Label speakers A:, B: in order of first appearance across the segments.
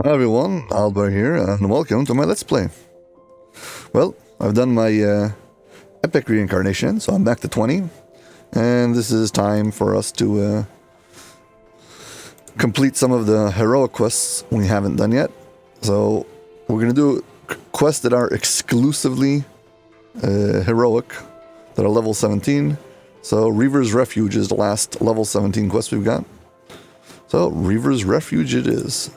A: Hi everyone, Aldbar here, and welcome to my Let's Play. Well, I've done my epic reincarnation, so I'm back to 20, and this is time for us to complete some of the heroic quests we haven't done yet. So we're going to do quests that are exclusively heroic, that are level 17. So Reaver's Refuge is the last level 17 quest we've got. So Reaver's Refuge it is.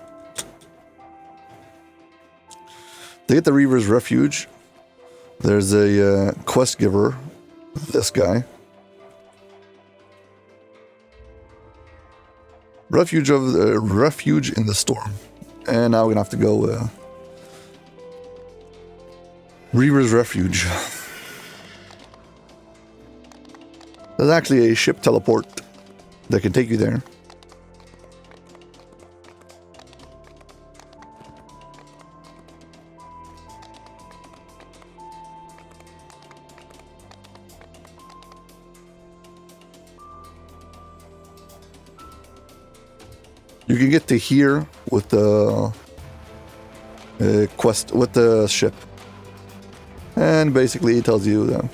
A: To get the Reaver's Refuge, there's a quest giver, this guy. Refuge in the Storm. And now we're going to have to go Reaver's Refuge. There's actually a ship teleport that can take you there. You can get to here with the quest with the ship, and basically it tells you that.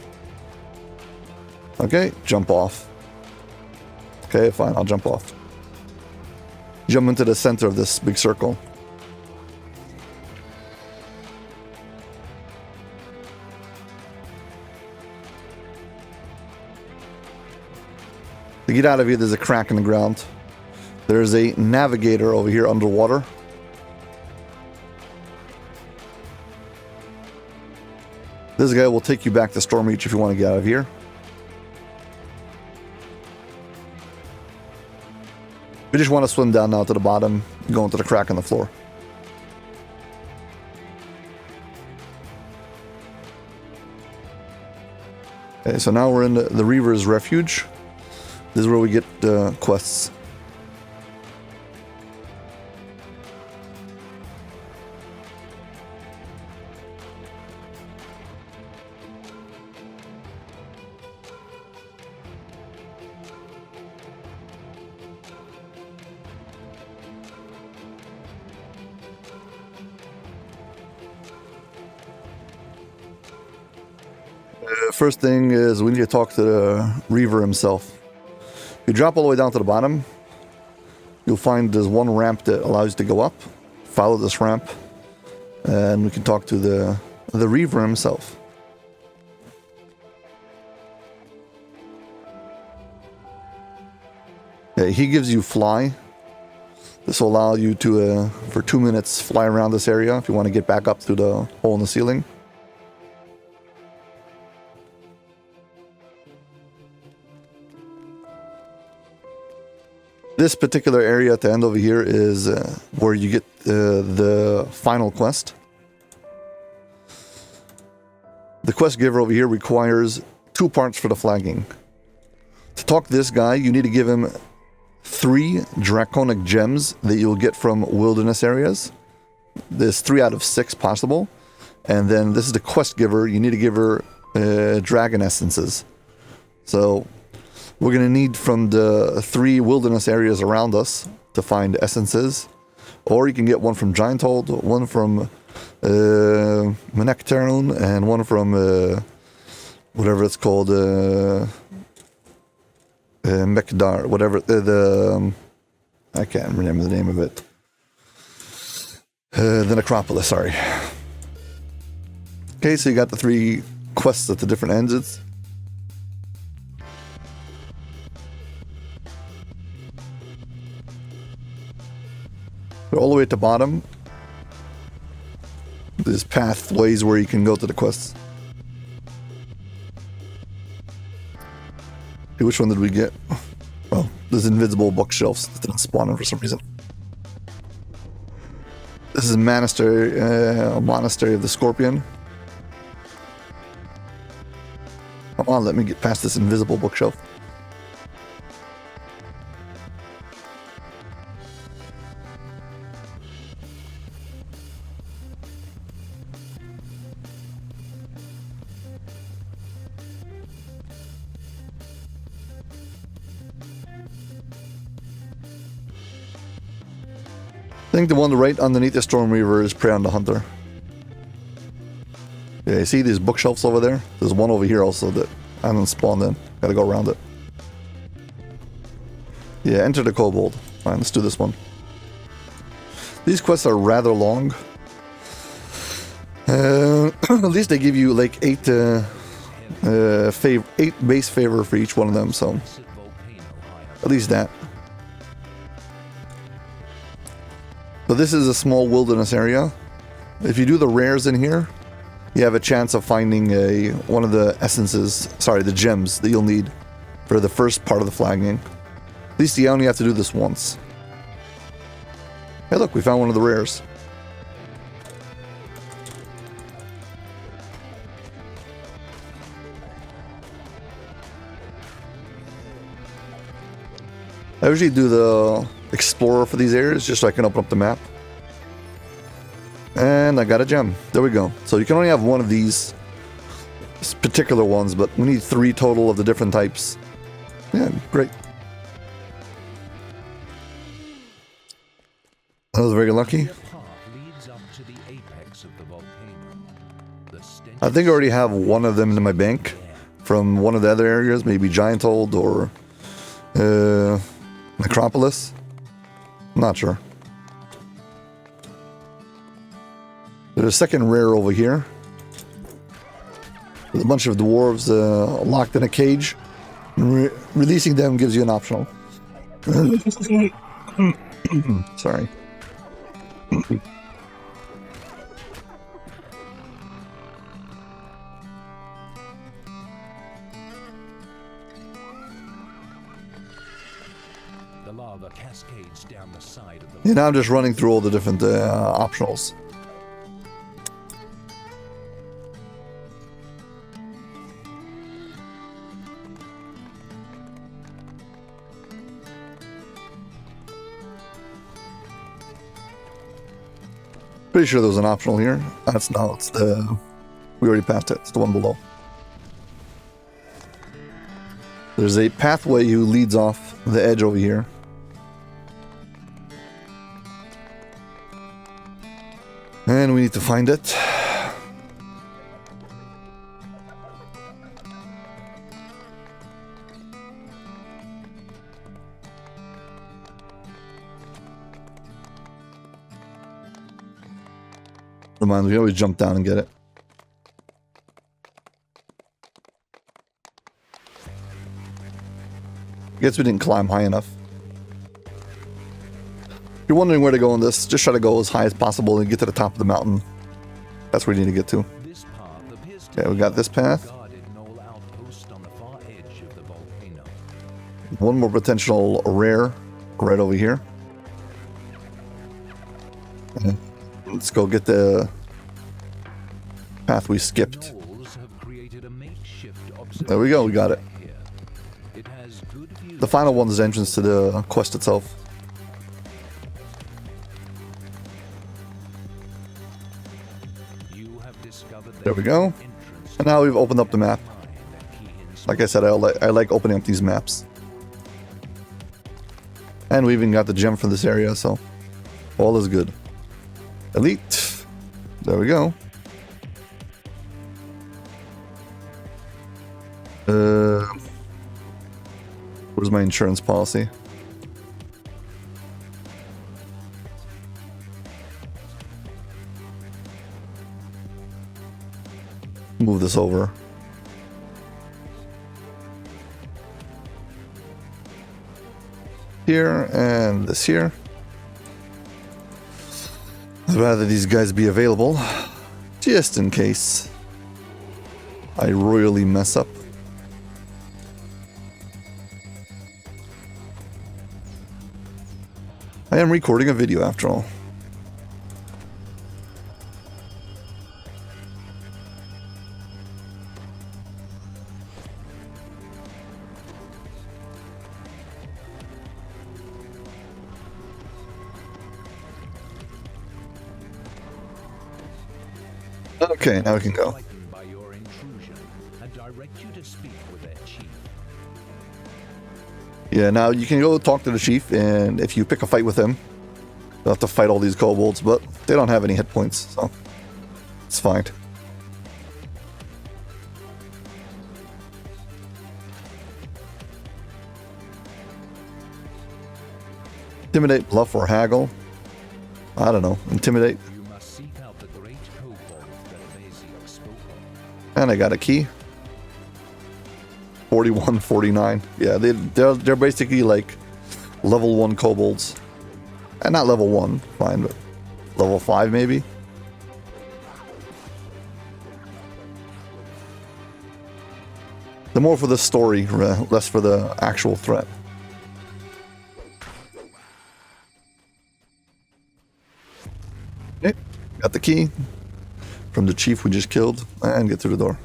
A: Okay, jump off. Okay, fine, I'll jump off. Jump into the center of this big circle. To get out of here, there's a crack in the ground. There's a navigator over here underwater. This guy will take you back to Stormreach if you want to get out of here. We just want to swim down now to the bottom, go into the crack in the floor. Okay, so now we're in the Reaver's Refuge. This is where we get the quests. First thing is we need to talk to the Reaver himself. You drop all the way down to the bottom. You'll find there's one ramp that allows you to go up. Follow this ramp, and we can talk to the Reaver himself. Okay, he gives you fly. This will allow you to, for 2 minutes, fly around this area if you want to get back up through the hole in the ceiling. This particular area at the end over here is where you get the final quest. The quest giver over here requires 2 parts for the flagging. To talk to this guy, you need to give him 3 draconic gems that you'll get from wilderness areas. There's 3 out of 6 possible. And then this is the quest giver. You need to give her dragon essences. So we're going to need from the 3 wilderness areas around us to find essences. Or you can get one from Gianthold, one from Menectern, and one from whatever it's called, Mekdar, whatever, I can't remember the name of it. The Necropolis, sorry. Okay, so you got the 3 quests at the different ends. They're all the way at the bottom. There's pathways where you can go to the quests. Okay, which one did we get? Oh, there's invisible bookshelves that didn't spawn in for some reason. This is Monastery of the Scorpion. Come on, let me get past this invisible bookshelf. think the one right underneath the Storm Reaver is Prey on the Hunter. Yeah, you see these bookshelves over there? There's one over here also that I haven't spawned in. Gotta go around it. Yeah, enter the Kobold. Fine, let's do this one. These quests are rather long. At least they give you like 8 base favor for each one of them, so at least that. But this is a small wilderness area. If you do the rares in here, you have a chance of finding one of the essences, sorry, the gems that you'll need for the first part of the flagging. At least you only have to do this once. Hey look, we found one of the rares. I usually do the explorer for these areas just so I can open up the map. And I got a gem. There we go. So you can only have one of these particular ones, but we need 3 total of the different types. Yeah, great. I was very lucky. I think I already have one of them in my bank from one of the other areas, maybe Gianthold or Necropolis. I'm not sure. There's a second rare over here. There's a bunch of dwarves locked in a cage. Releasing them gives you an optional. Sorry.
B: The lava cascades down the side of the...
A: Yeah, now I'm just running through all the different optionals. Pretty sure there was an optional here. That's not, it's the... We already passed it. It's the one below. There's a pathway who leads off the edge over here. And we need to find it. Remind me, we always jump down and get it. I guess we didn't climb high enough. If you're wondering where to go on this, just try to go as high as possible and get to the top of the mountain. That's where you need to get to. Okay, we got this path. One more potential rare right over here. Let's go get the path we skipped. There we go, we got it. The final one's the entrance to the quest itself. There we go. And now we've opened up the map. Like I said, I like opening up these maps. And we even got the gem from this area, so all is good. Elite. There we go. Where's my insurance policy? Move this over. Here and this here. I'd rather these guys be available, just in case I royally mess up. I am recording a video after all. Okay, now we can go. Yeah, now you can go talk to the chief, and if you pick a fight with him, You'll have to fight all these kobolds, but they don't have any hit points, so it's fine. Intimidate, bluff, or haggle. I don't know. Intimidate.
B: You must seek out the great kobold that Reysalon spoke of.
A: And I got a key. 41, 49. Yeah, they're basically like level 1 kobolds. And not level 1, fine, but level 5 maybe. The more for the story, less for the actual threat. Okay, got the key from the chief we just killed, and get through the door.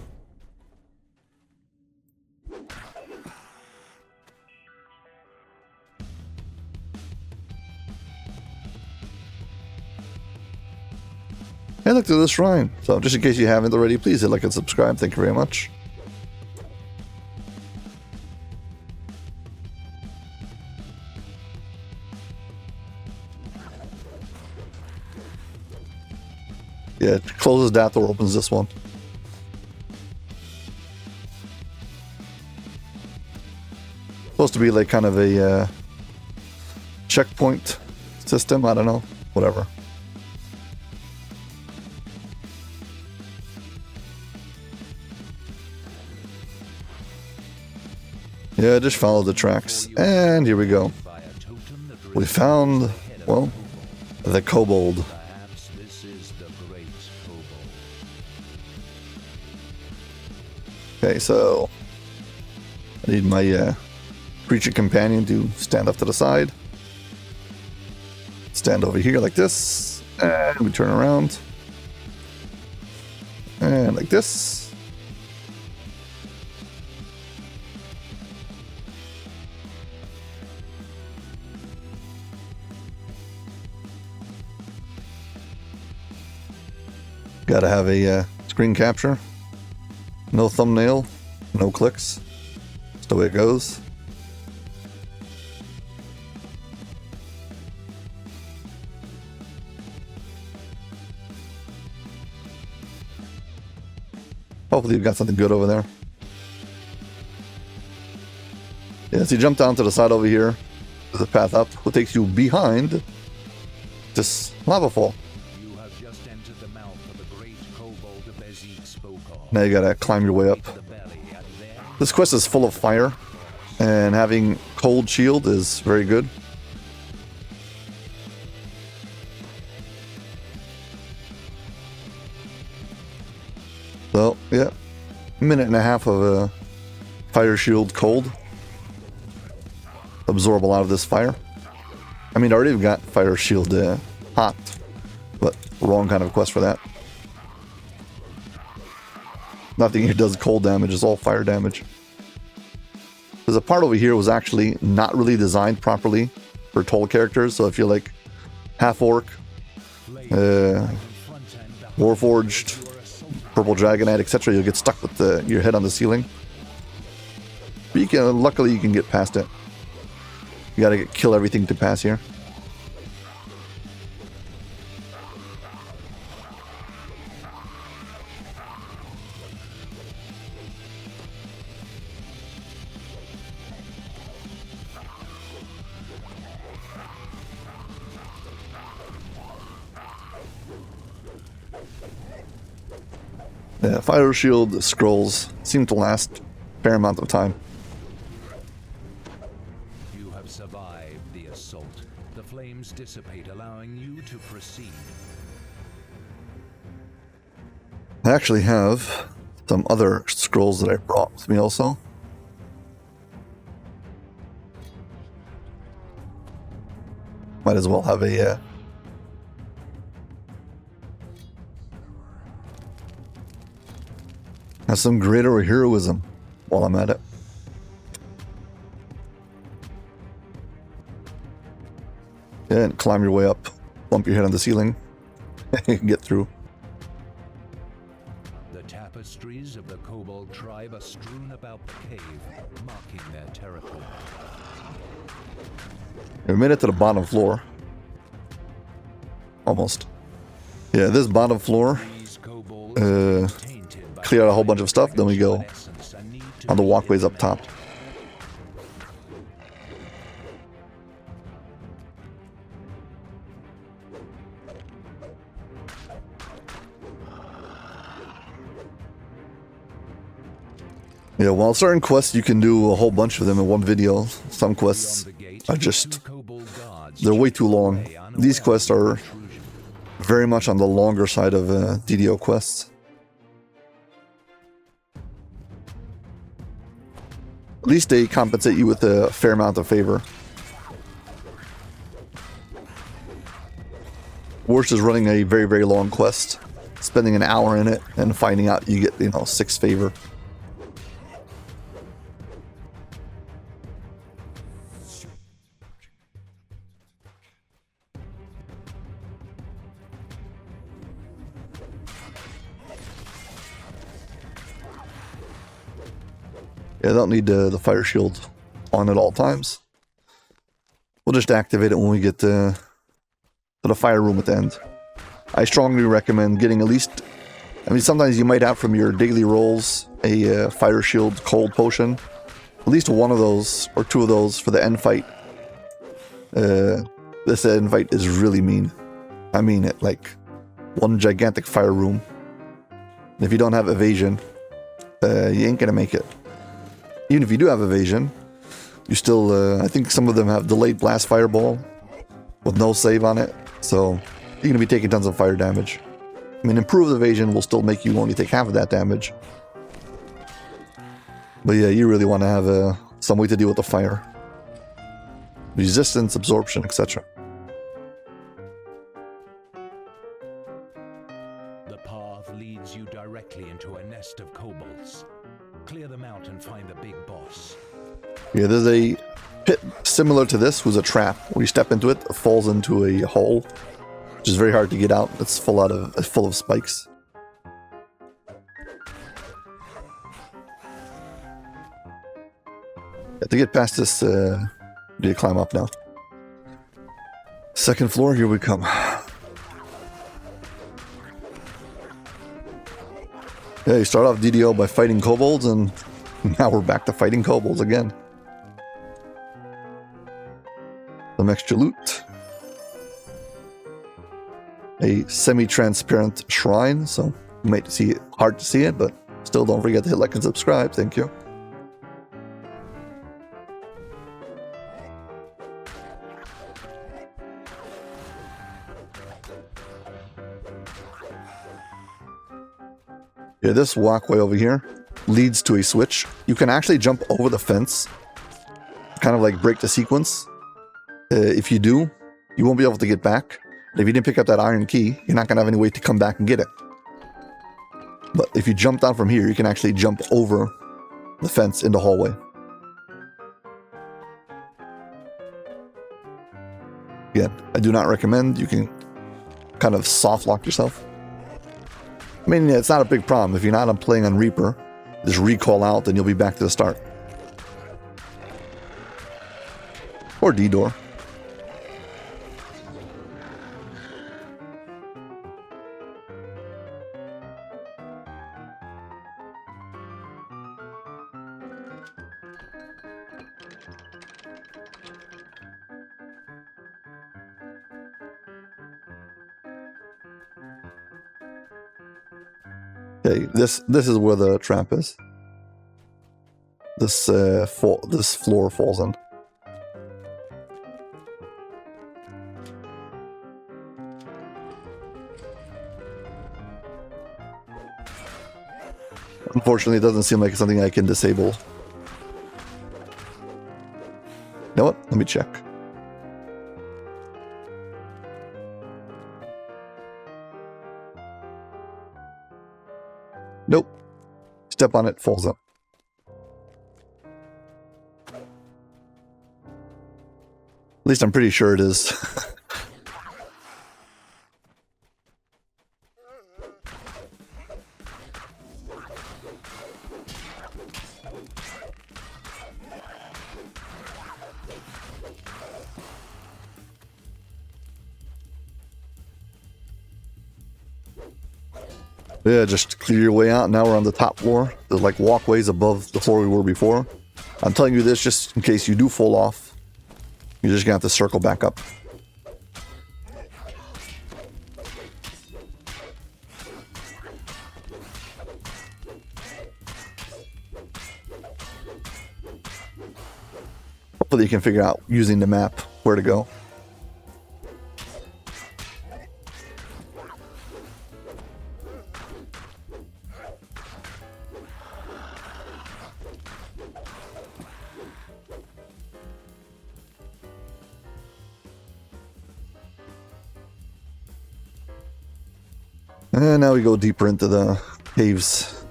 A: Hey, look to the shrine. So just in case you haven't already, please hit like and subscribe. Thank you very much. Yeah, it closes that door, opens this one. Supposed to be like kind of a checkpoint system. I don't know. Whatever. Yeah, just follow the tracks. And here we go. We found, well, the Kobold.
B: Perhaps this is the great kobold.
A: Okay, so I need my creature companion to stand off to the side. Stand over here like this. And we turn around. And like this. Gotta have a screen capture. No thumbnail, no clicks. That's the way it goes. Hopefully you've got something good over there. Yeah, so you jump down to the side over here. There's a path up, which takes you behind this lava fall. Now you gotta climb your way up. This quest is full of fire, and having cold shield is very good. So, yeah, minute and a half of a fire shield cold. Absorb a lot of this fire. I mean, I already got fire shield hot, but wrong kind of quest for that. Nothing here does cold damage, it's all fire damage. There's a part over here was actually not really designed properly for troll characters, so if you're like half orc, warforged, purple dragonite, etc., you'll get stuck with your head on the ceiling. But you can, luckily you can get past it. You gotta kill everything to pass here. Yeah, fire shield scrolls seem to last a fair amount of time.
B: You have survived the assault. The flames dissipate, allowing you to proceed.
A: I actually have some other scrolls that I brought with me also. Might as well have a have some greater heroism while I'm at it. And climb your way up, bump your head on the ceiling, you can get through.
B: The tapestries of the Kobold tribe are strewn about the cave, marking their territory.
A: We made it to the bottom floor. almost. Yeah, this bottom floor, clear out a whole bunch of stuff, then we go on the walkways up top. Yeah, while certain quests you can do a whole bunch of them in one video, some quests are just, they're way too long. These quests are very much on the longer side of DDO quests. At least they compensate you with a fair amount of favor. Worst is running a very, very long quest, spending an hour in it, and finding out you get, you know, 6 favor. Yeah, I don't need the fire shield on at all times. We'll just activate it when we get to the fire room at the end. I strongly recommend getting at least, I mean, sometimes you might have from your daily rolls a fire shield cold potion. At least one of those or 2 of those for the end fight. This end fight is really mean. I mean it, like one gigantic fire room. And if you don't have evasion, you ain't gonna make it. Even if you do have evasion, you still, I think some of them have delayed blast fireball with no save on it, so you're going to be taking tons of fire damage. I mean, improved evasion will still make you only take half of that damage. But yeah, you really want to have some way to deal with the fire. Resistance, absorption, etc.
B: The path leads you directly into a nest of kobolds. Clear them out and find the big boss.
A: Yeah, there's a pit similar to this, who's a trap. When you step into it, it falls into a hole, which is very hard to get out. It's full of spikes. Yeah, to get past this, you need to climb up now. Second floor, here we come. Yeah, you start off DDO by fighting kobolds, and now we're back to fighting kobolds again. Some extra loot. A semi-transparent shrine, so you might see it hard to see it, but still don't forget to hit like and subscribe, thank you. Yeah, this walkway over here leads to a switch. You can actually jump over the fence, kind of like break the sequence. If you do, you won't be able to get back. And if you didn't pick up that iron key, you're not going to have any way to come back and get it. But if you jump down from here, you can actually jump over the fence in the hallway. Again, I do not recommend. You can kind of soft lock yourself. I mean, yeah, it's not a big problem. If you're not playing on Reaper, just recall out and you'll be back to the start. Or D-door. Okay, this is where the trap is. This floor falls in. Unfortunately, it doesn't seem like it's something I can disable. You know what? Let me check. Nope. Step on it, falls up. At least I'm pretty sure it is. Yeah, just clear your way out. Now we're on the top floor. There's like walkways above the floor we were before. I'm telling you this just in case you do fall off. You're just gonna have to circle back up. Hopefully you can figure out using the map where to go. And now we go deeper into the caves.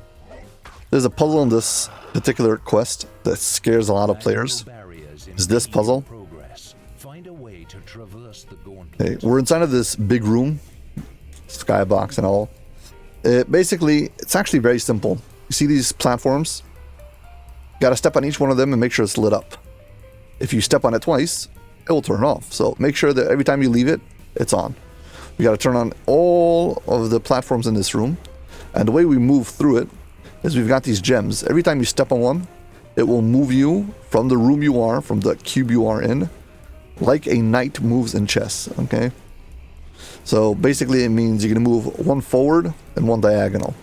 A: There's a puzzle in this particular quest that scares a lot of players. Is this puzzle? Okay, we're inside of this big room, skybox and all. It's actually very simple. You see these platforms? You gotta step on each one of them and make sure it's lit up. If you step on it twice, it will turn off. So make sure that every time you leave it, it's on. We got to turn on all of the platforms in this room. And the way we move through it is we've got these gems. Every time you step on one, it will move you from the room you are, from the cube you are in, like a knight moves in chess, okay? So basically it means you're going to move one forward and one diagonal.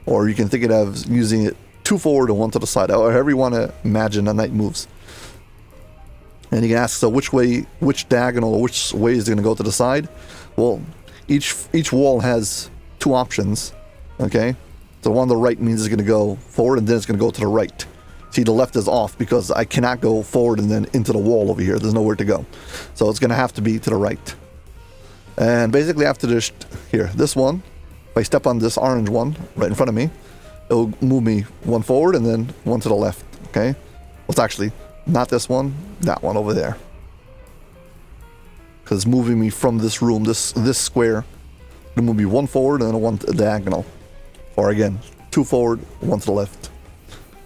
A: Or you can think of using it two forward and one to the side, however you want to imagine a knight moves. And you can ask, so which diagonal or which way is it going to go to the side? Well, each wall has two options, okay? So one on the right means it's going to go forward and then it's going to go to the right. See, the left is off because I cannot go forward and then into the wall over here. There's nowhere to go. So it's going to have to be to the right. And basically after this, this one, if I step on this orange one right in front of me, it'll move me one forward and then one to the left, okay? Well, it's actually not this one, that one over there. Because it's moving me from this room, this square. It'll move me one forward and then one diagonal. Or again, two forward, one to the left.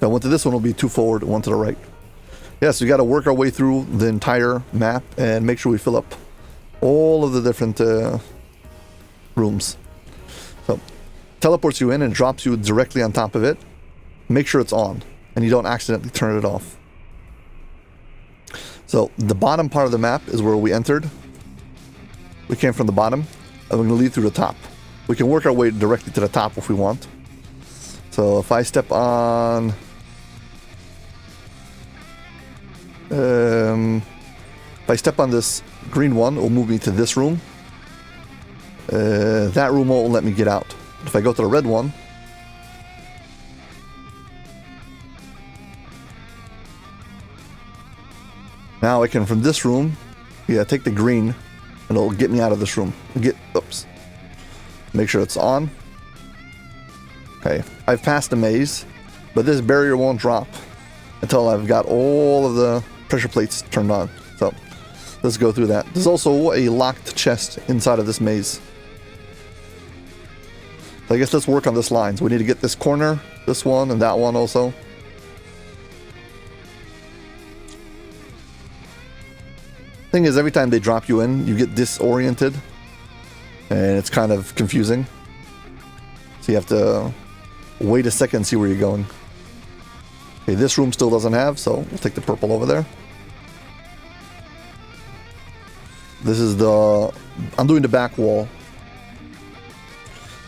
A: Now one to this one will be two forward, one to the right. Yeah, so we got to work our way through the entire map and make sure we fill up all of the different rooms. So, teleports you in and drops you directly on top of it. Make sure it's on and you don't accidentally turn it off. So the bottom part of the map is where we entered. We came from the bottom, and we're going to lead through the top. We can work our way directly to the top if we want. So if I step on... if I step on this green one, it will move me to this room. That room won't let me get out. If I go to the red one... Now I can, from this room, take the green, and it'll get me out of this room. Oops. Make sure it's on. Okay, I've passed the maze, but this barrier won't drop until I've got all of the pressure plates turned on. So, let's go through that. There's also a locked chest inside of this maze. So I guess let's work on this line. So we need to get this corner, this one, and that one also. Thing is, every time they drop you in, you get disoriented, and it's kind of confusing. So you have to wait a second and see where you're going. Okay, this room still doesn't have, so we'll take the purple over there. This is I'm doing the back wall.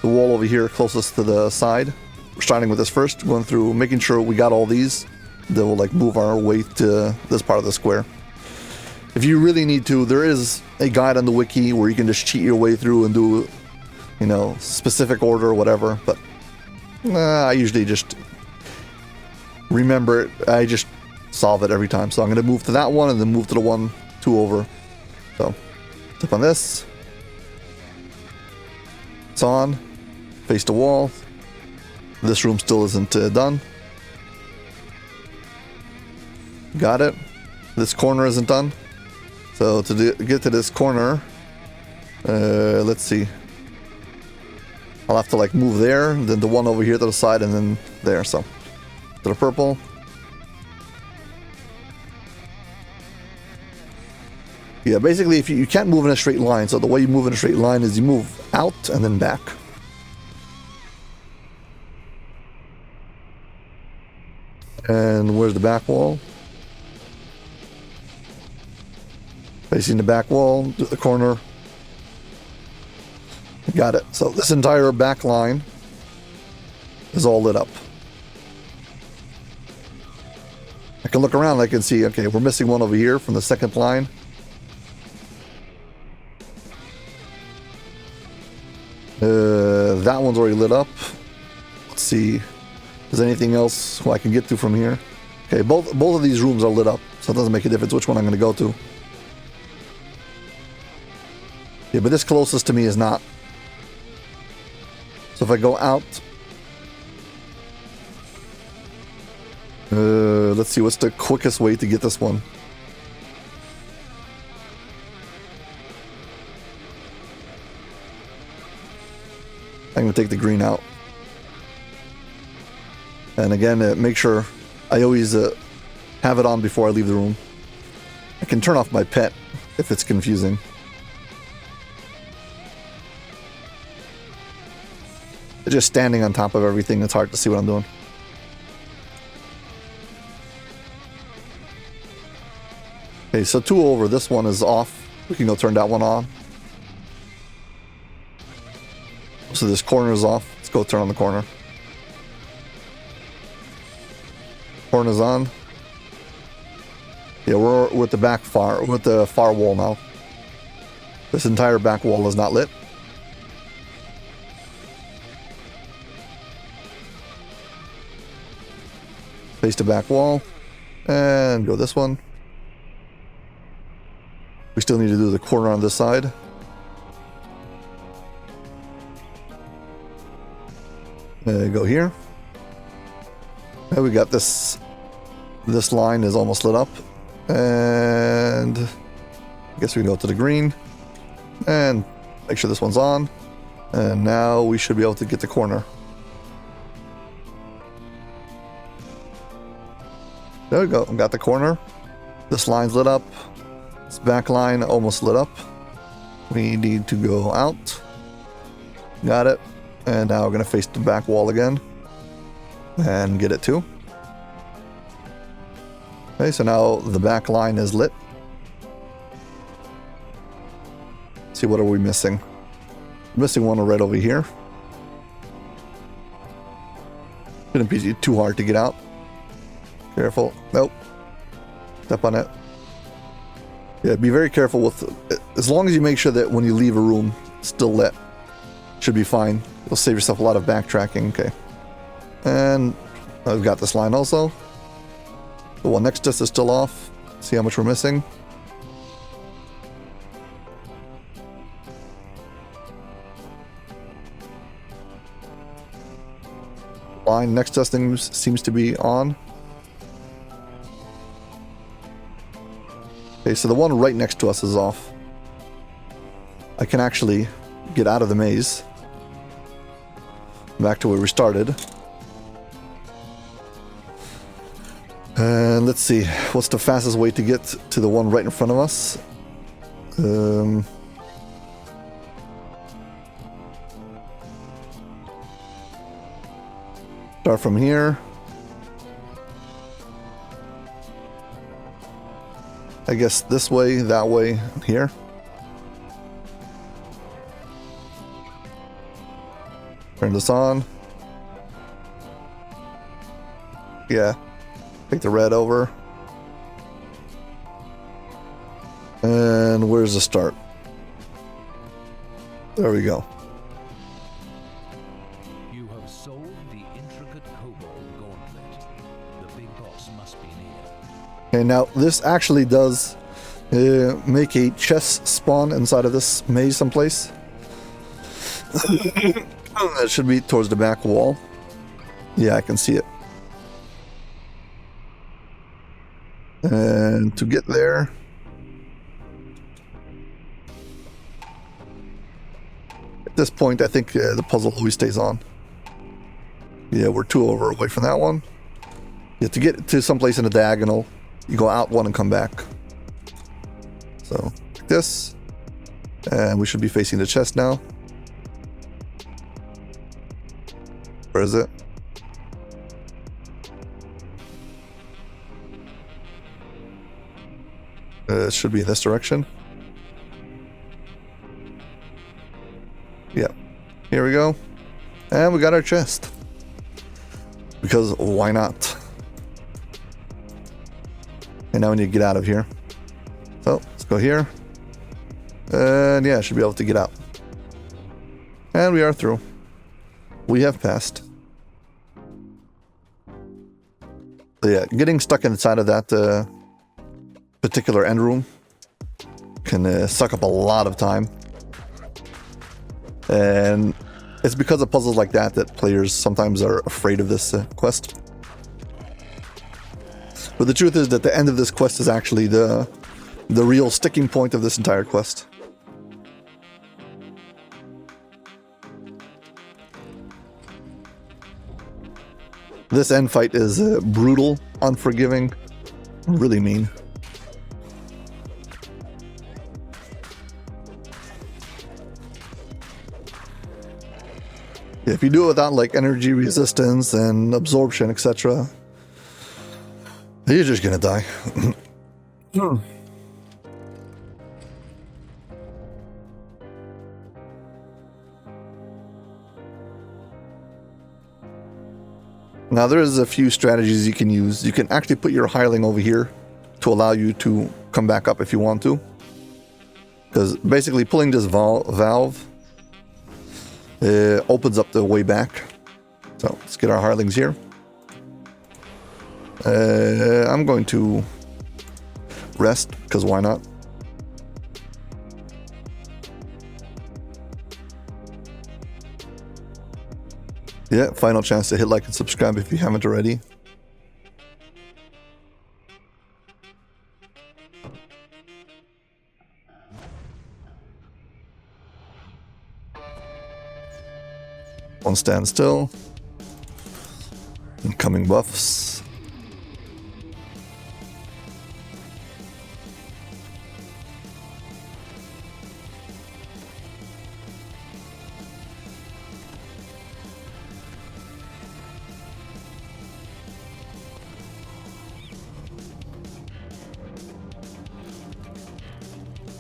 A: The wall over here closest to the side. We're starting with this first, going through, making sure we got all these. Then we'll like move our way to this part of the square. If you really need to, there is a guide on the wiki where you can just cheat your way through and do, specific order or whatever. But I usually just remember it. I just solve it every time. So I'm going to move to that one and then move to the one, two over. So, tap on this. It's on. Face the wall. This room still isn't done. Got it. This corner isn't done. So to get to this corner, let's see. I'll have to like move there, then the one over here to the side, and then there. So to the purple. Yeah, basically, if you can't move in a straight line, so the way you move in a straight line is you move out and then back. And where's the back wall? Facing the back wall, the corner. Got it. So this entire back line is all lit up. I can look around, I can see, okay, we're missing one over here from the second line. That one's already lit up. Let's see. Is there anything else I can get to from here? Okay, both of these rooms are lit up, so it doesn't make a difference which one I'm going to go to. Yeah, but this closest to me is not. So if I go out... let's see, what's the quickest way to get this one? I'm going to take the green out. And again, make sure I always have it on before I leave the room. I can turn off my pet if it's confusing. Just standing on top of everything, it's hard to see what I'm doing. Okay, so 2 over, this one is off. We can go turn that one on. So this corner is off. Let's go turn on the corner. Corner's on. Yeah, we're with the far wall now. This entire back wall is not lit. Face the back wall. And go this one. We still need to do the corner on this side. Go here. And we got this. This line is almost lit up. And I guess we can go to the green. And make sure this one's on. And now we should be able to get the corner. There we go. Got the corner. This line's lit up. This back line almost lit up. We need to go out. Got it. And now we're going to face the back wall again. And get it too. Okay, so now the back line is lit. Let's see, what are we missing? Missing one right over here. Shouldn't be too hard to get out. Careful. Nope. Step on it. Yeah, be very careful with... As long as you make sure that when you leave a room, it's still lit. Should be fine. You'll save yourself a lot of backtracking. Okay. And I've got this line also. The one next to us is still off. See how much we're missing. Line next to us seems to be on. Okay, so the one right next to us is off. I can actually get out of the maze. Back to where we started. And let's see, what's the fastest way to get to the one right in front of us? Start from here. I guess this way, that way, here. Turn this on. Yeah. Take the red over. And where's the start? There we go.
B: You have solved the intricate Kobold gauntlet. The big boss must be near.
A: Okay, now this actually does make a chest spawn inside of this maze someplace. That should be towards the back wall. Yeah, I can see it. And to get there, at this point, I think the puzzle always stays on. Yeah, we're 2 over away from that one. Yeah, to get to someplace in a diagonal, you go out one and come back. So, like this. And we should be facing the chest now. Where is it? It should be in this direction. Yeah. Here we go. And we got our chest. Because why not? And now we need to get out of here. So, let's go here. And yeah, I should be able to get out. And we are through. We have passed. So yeah, getting stuck inside of that particular end room can suck up a lot of time. And it's because of puzzles like that that players sometimes are afraid of this quest. But the truth is that the end of this quest is actually the real sticking point of this entire quest. This end fight is brutal, unforgiving, really mean. If you do it without like energy resistance and absorption, etc., you're just gonna die. Now there's a few strategies you can use. You can actually put your hireling over here to allow you to come back up if you want to. Because basically pulling this valve opens up the way back. So let's get our hirelings here. I'm going to rest, because why not? Yeah, final chance to hit like and subscribe if you haven't already. On standstill. Incoming buffs.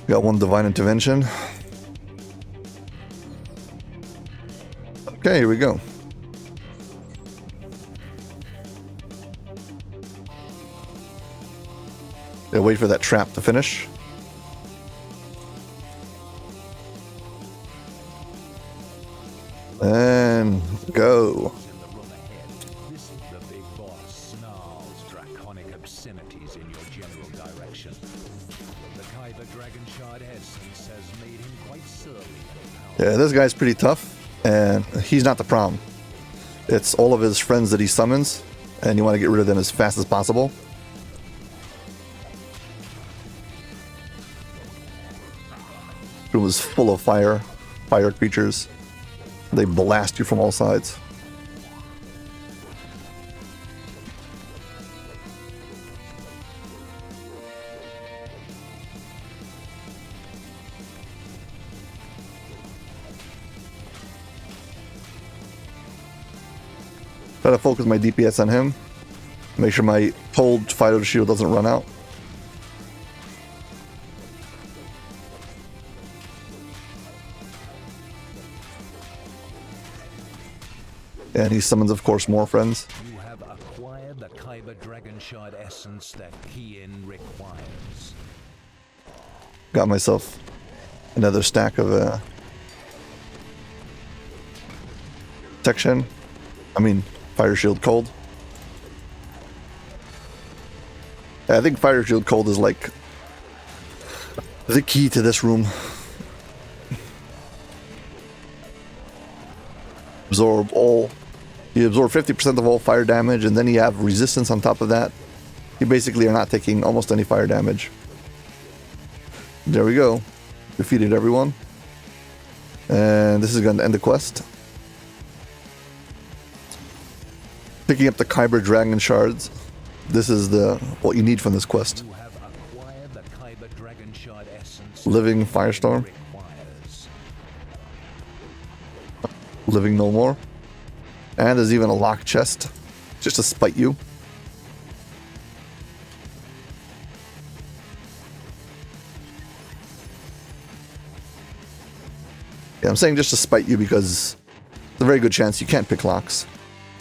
A: Got one divine intervention. Okay, here we go. Yeah, wait for that trap to finish. And go.
B: This is the big boss snarls draconic obscenities in your general direction. The Kyber Dragon Shard essence has made him quite surly.
A: Yeah, this guy's pretty tough, and he's not the problem. It's all of his friends that he summons, and you want to get rid of them as fast as possible. It was full of fire creatures. They blast you from all sides. Try to focus my DPS on him. Make sure my cold fighter shield doesn't run out. And he summons, of course, more friends.
B: You have acquired the Kyber Dragon Shard essence that Kiin requires.
A: Got myself another stack of protection. I mean, fire shield cold. I think fire shield cold is like the key to this room. You absorb 50% of all fire damage, and then you have resistance on top of that. You basically are not taking almost any fire damage. There we go. Defeated everyone. And this is going to end the quest. Picking up the Kyber Dragon Shards. This is what you need from this quest.
B: You have acquired the Kyber Dragon Shard essence.
A: Living Firestorm.
B: Requires.
A: Living no more. And there's even a locked chest, just to spite you. Yeah, I'm saying just to spite you because there's a very good chance you can't pick locks.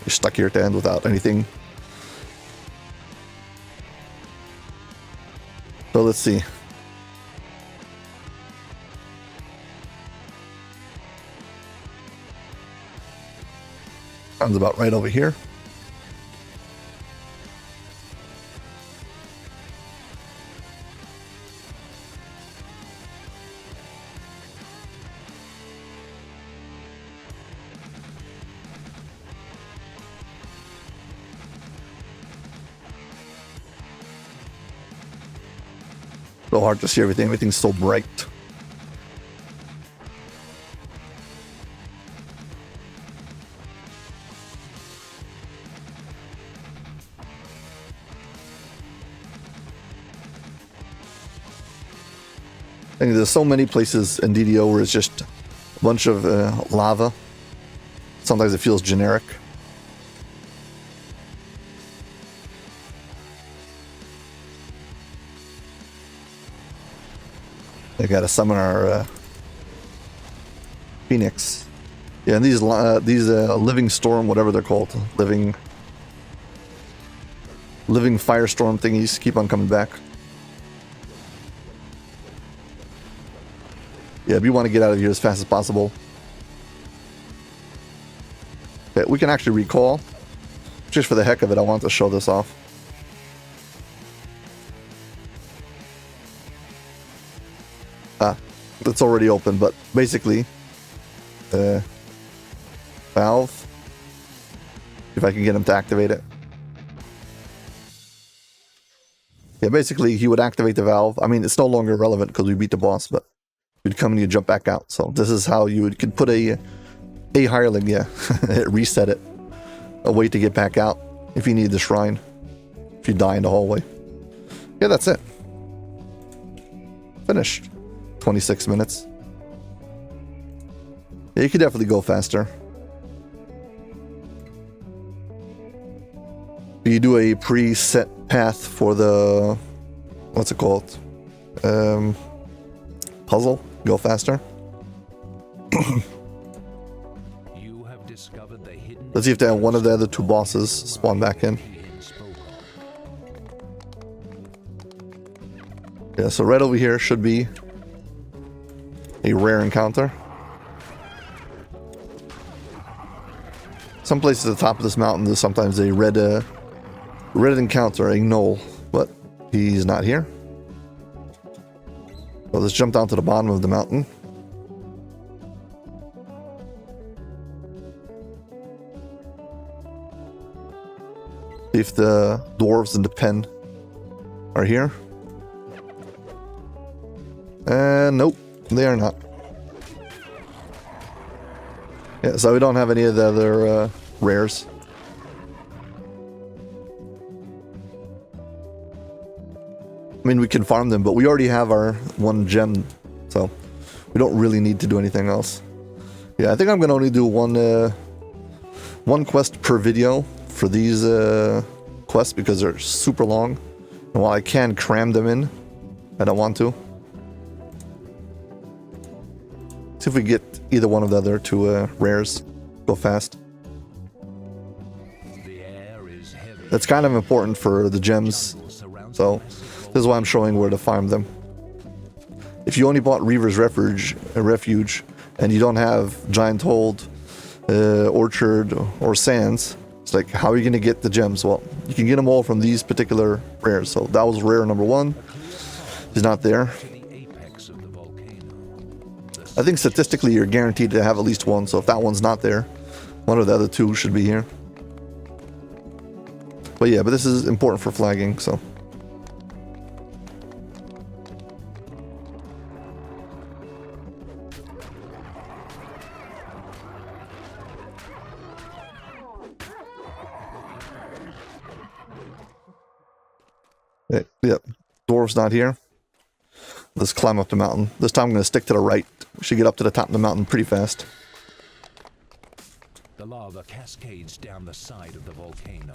A: You're stuck here at the end without anything. So let's see. Sounds about right over here. So hard to see everything. Everything's so bright. I think there's so many places in DDO where it's just a bunch of lava. Sometimes it feels generic. I gotta summon our Phoenix. Yeah, and these living storm, whatever they're called, living firestorm thingies keep on coming back. Yeah, we want to get out of here as fast as possible. Okay, we can actually recall. Just for the heck of it, I want to show this off. It's already open, but basically, valve. If I can get him to activate it. Yeah, basically he would activate the valve. I mean, it's no longer relevant because we beat the boss, but you'd come and you jump back out. So this is how you could put a hireling, yeah, reset it. A way to get back out if you need the shrine. If you die in the hallway. Yeah, that's it. Finished. 26 minutes. Yeah, you could definitely go faster. You do a preset path for the... what's it called? Puzzle. Go faster.
B: You have discovered the hidden...
A: Let's see if one of the other two bosses spawn back in. Yeah, so right over here should be a rare encounter. Some places at the top of this mountain there's sometimes a red encounter, a gnoll, but he's not here. So let's jump down to the bottom of the mountain. See if the dwarves in the pen are here. Nope, they are not. Yeah, so we don't have any of the other rares. I mean, we can farm them, but we already have our one gem, so we don't really need to do anything else. Yeah, I think I'm gonna only do one quest per video for these quests because they're super long. And while I can cram them in, I don't want to. See if we get either one of the other two rares. Go fast. That's kind of important for the gems. So this is why I'm showing where to farm them. If you only bought Reaver's Refuge and you don't have Giant Hold, Orchard, or Sands, it's like, how are you going to get the gems? Well, you can get them all from these particular rares. So that was rare number 1. He's not there. I think statistically you're guaranteed to have at least one, so if that one's not there, one of the other two should be here. But yeah, but this is important for flagging, so. Yep, dwarf's not here. Let's climb up the mountain. This time I'm going to stick to the right. We should get up to the top of the mountain pretty fast.
B: The lava cascades down the side of the volcano.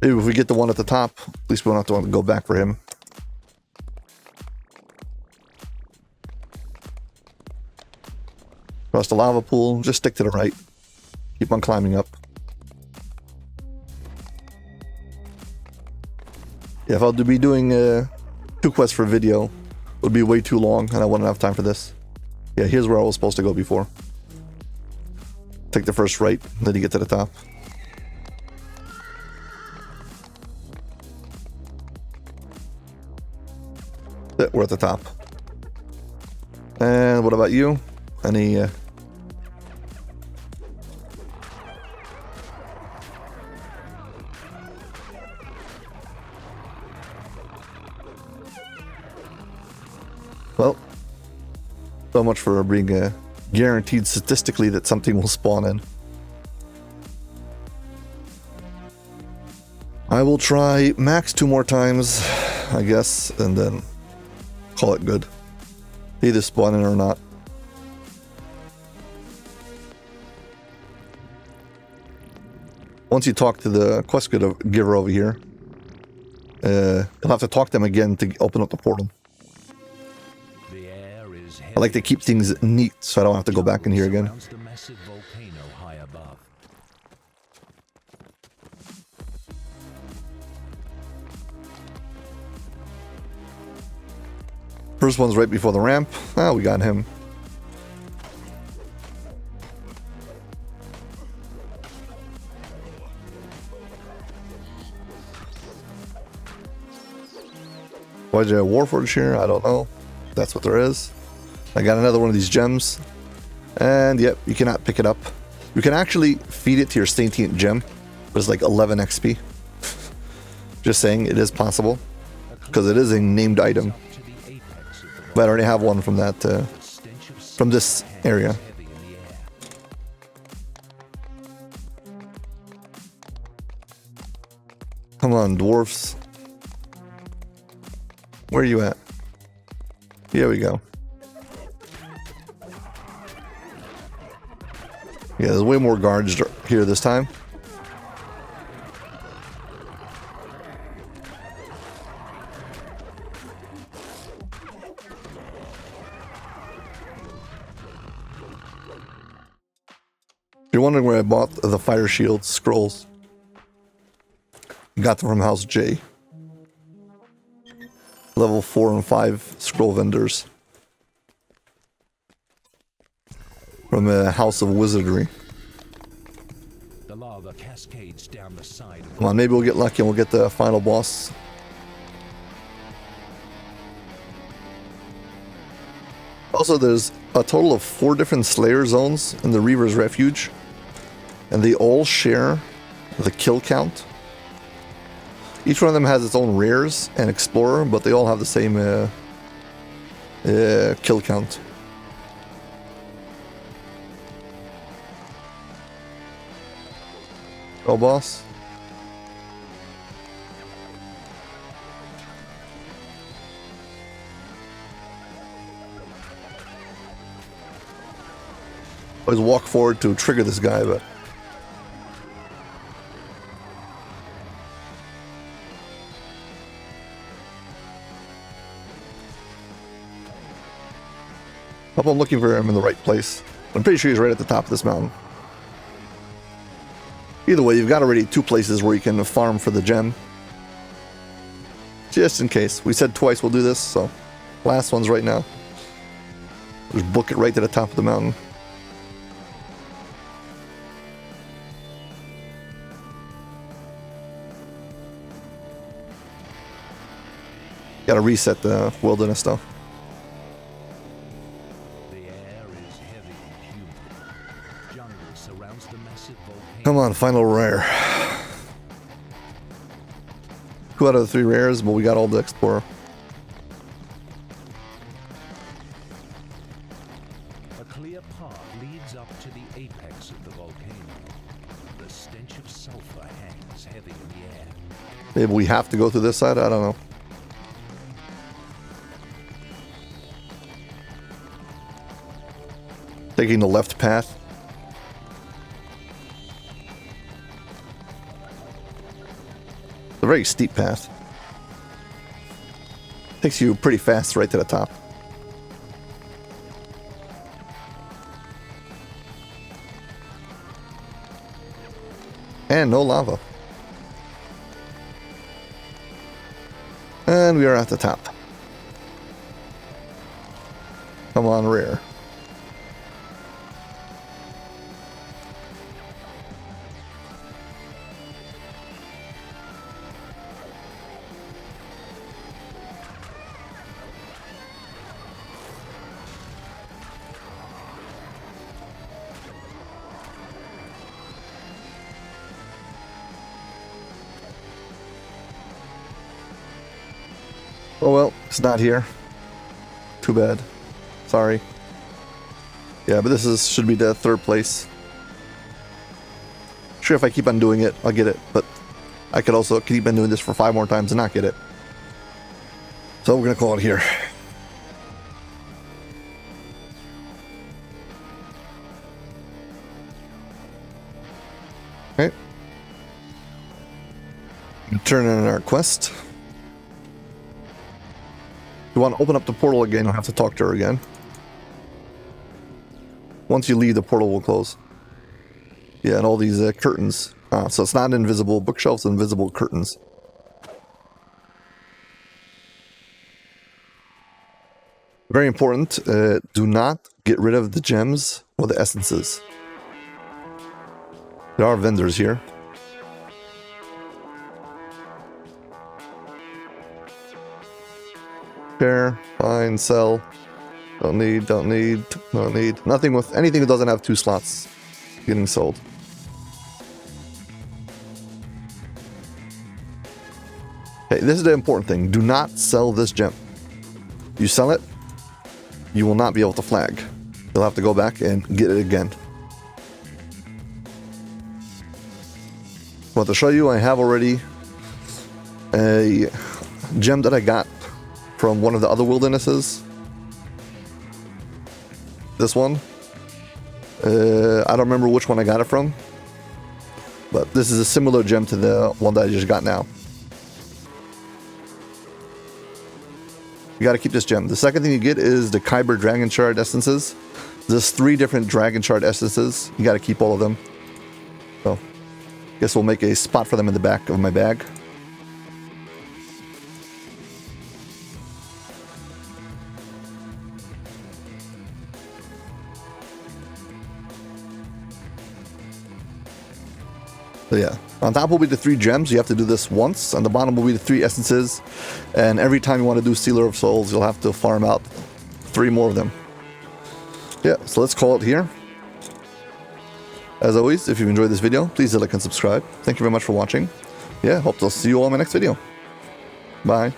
A: Maybe if we get the one at the top, at least we don't have to go back for him. Across the lava pool, just stick to the right. Keep on climbing up. Yeah, if I'll be doing 2 quests for video, it would be way too long, and I wouldn't have time for this. Yeah, here's where I was supposed to go before. Take the first right, then you get to the top. Yeah, we're at the top. And what about you? Any... Well, so much for being guaranteed statistically that something will spawn in. I will try max 2 more times, I guess, and then call it good. Either spawn in or not. Once you talk to the quest giver over here, you'll have to talk to them again to open up the portal. I like to keep things neat so I don't have to go back in here again. First one's right before the ramp. Ah, we got him. Why'd you have Warforged here? I don't know. That's what there is. I got another one of these gems. And yep, you cannot pick it up. You can actually feed it to your sentient gem, but it's like 11 XP. Just saying, it is possible. Because it is a named item. But I already have one from that, from this area. Come on, dwarfs. Where are you at? Here we go. Yeah, there's way more guards here this time. You're wondering where I bought the fire shield scrolls. Got them from House J. Level 4 and 5 scroll vendors. From the House of Wizardry.
B: The lava cascades down the side.
A: Come on, maybe we'll get lucky and we'll get the final boss. Also, there's a total of 4 different Slayer zones in the Reaver's Refuge. And they all share the kill count. Each one of them has its own rares and explorer, but they all have the same kill count. Oh, boss. Always walk forward to trigger this guy, but... Hope I'm looking for him in the right place. I'm pretty sure he's right at the top of this mountain. Either way, you've got already 2 places where you can farm for the gem. Just in case. We said twice we'll do this, so... Last one's right now. Just book it right to the top of the mountain. Gotta reset the wilderness though. Come on, final rare. 2 out of the 3 rares, but we got all the explorer.
B: A clear path leads up to the apex of the volcano. The stench of sulfur hangs heavy in the air.
A: Maybe we have to go through this side? I don't know. Taking the left path. It's a very steep path. Takes you pretty fast right to the top. And no lava. And we are at the top. Come on, rare. Oh well, it's not here. Too bad. Sorry. Yeah, but this should be the third place. Sure, if I keep on doing it, I'll get it, but I could also keep on doing this for 5 more times and not get it. So we're gonna call it here. Okay. Turn in our quest. You want to open up the portal again, you'll have to talk to her again. Once you leave, the portal will close. Yeah, and all these curtains. So it's not invisible bookshelves, invisible curtains. Very important, do not get rid of the gems or the essences. There are vendors here. Share, fine, sell. Don't need. Nothing with anything that doesn't have 2 slots getting sold. Okay, this is the important thing. Do not sell this gem. You sell it, you will not be able to flag. You'll have to go back and get it again. But to show you, I have already a gem that I got from one of the other wildernesses. This one. I don't remember which one I got it from. But this is a similar gem to the one that I just got now. You gotta keep this gem. The second thing you get is the Kyber Dragon Shard essences. There's 3 different Dragon Shard essences. You gotta keep all of them. So, guess we'll make a spot for them in the back of my bag. So yeah, on top will be the 3 gems. You have to do this once. On the bottom will be the 3 essences. And every time you want to do Sealer of Souls, you'll have to farm out 3 more of them. Yeah, so let's call it here. As always, if you've enjoyed this video, please hit like and subscribe. Thank you very much for watching. Yeah, hope to see you all in my next video. Bye.